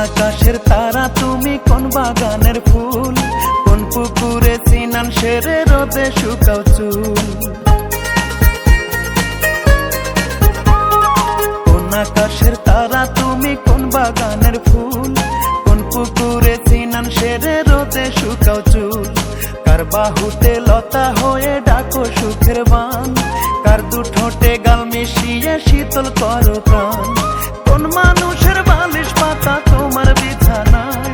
আকাশের তারা তুমি কোন বাগানের ফুল, কোন পুকুরে সিনান সেরে রোদে শুকাও চুল। কোন আকাশের তারা তুমি কোন বাগানের ফুল, কোন পুকুরে সিনান সেরে রোদে শুকাও চুল। কার বাহুতে লতা হয়ে ডাকো সুখের বান, কার দু ঠোঁটে গাল মিশিয়ে শীতল করো প্রাণ। কোন মানুষের বালিশ পাতা তোমার বিছানায়,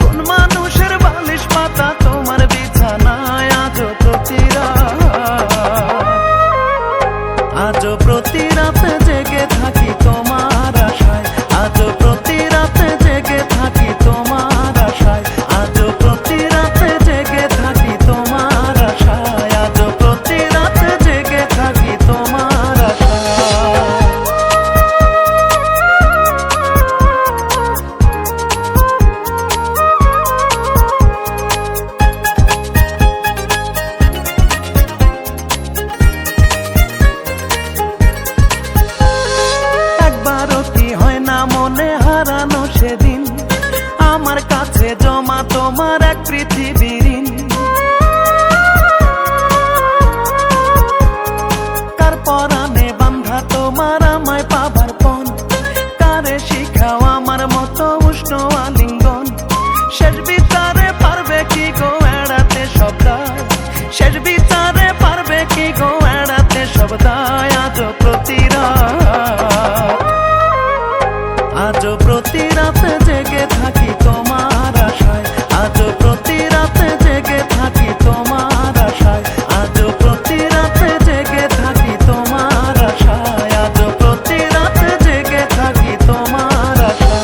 কোন মানুষের বালিশ পাতা তোমার বিছানায়। আজও প্রতি রাতে জেগে থাকি তোমার আশায়, আজও প্রতি রাতে জেগে থাকি তোমার আশায়, আজও প্রতি রাতে জেগে থাকি তোমার আশায়, আজও প্রতি রাতে জেগে থাকি তোমার আশায়। মনে হারানো সেদিন আমার কাছে জমা তোমার এক পৃথিবীর ঋণ। কার পরাণে বান্ধা তোমার আমায় পাবার পণ, কারে শিখাও আমার মতো উষ্ণ আলিঙ্গন। শেষ বিচারে পারবে কি গো এড়াতে সব দায়, শেষ বিচারে পারবে কি গো এড়াতে সব দায়। আজও প্রতি আজও প্রতি রাতে জেগে থাকি তোমার আশায়, আজও প্রতি রাতে জেগে থাকি তোমার আশায়, আজও প্রতি রাতে জেগে থাকি তোমার আশায়, আজও প্রতি রাতে জেগে থাকি তোমার আশায়।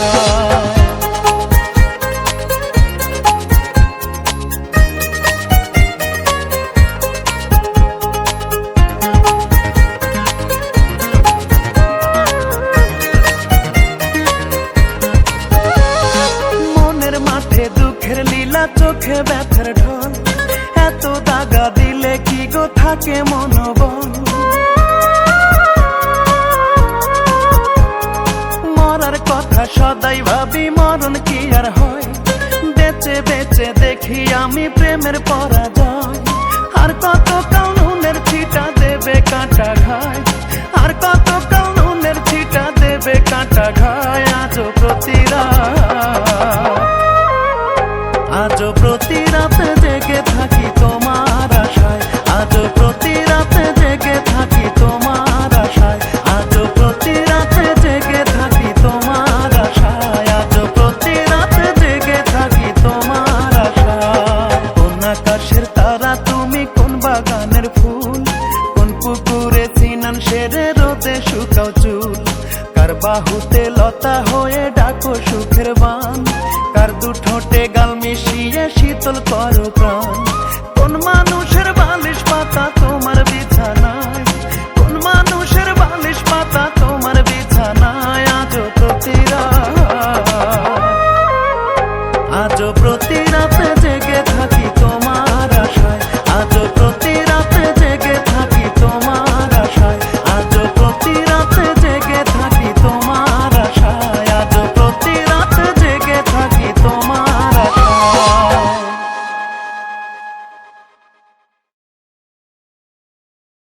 দুঃখের লীলা চোখে ব্যথার ঢল, এত দাগা দিলে কি গো থাকে মনোবল। মরার কথা সদাই ভাবি মরণ কি আর হয়, বেঁচে বেঁচে দেখি আমি প্রেমের পরাজয়। আর কত কাল নুনের ছিটা দেবে কাঁটা ঘায়, আর কত কাল নুনের ছিটা দেবে কাঁটা ঘায়। আজও প্রতি আজও প্রতি রাতে জেগে থাকি তোমার আশায়, আজও প্রতি রাতে জেগে থাকি তোমার আশায়, আজও প্রতি রাতে জেগে থাকি তোমার আশায়, আজও প্রতি রাতে জেগে থাকি তোমার আশায়। কোন আকাশের তারা তুমি কোন বাগানের ফুল, কোন পুকুরে সিনান সেরে রোদে শুকাও চুল। কার বাহুতে লতা হয়ে ডাকো সুখের বান, কার দু ঠোঁটে গাল মিশিয়ে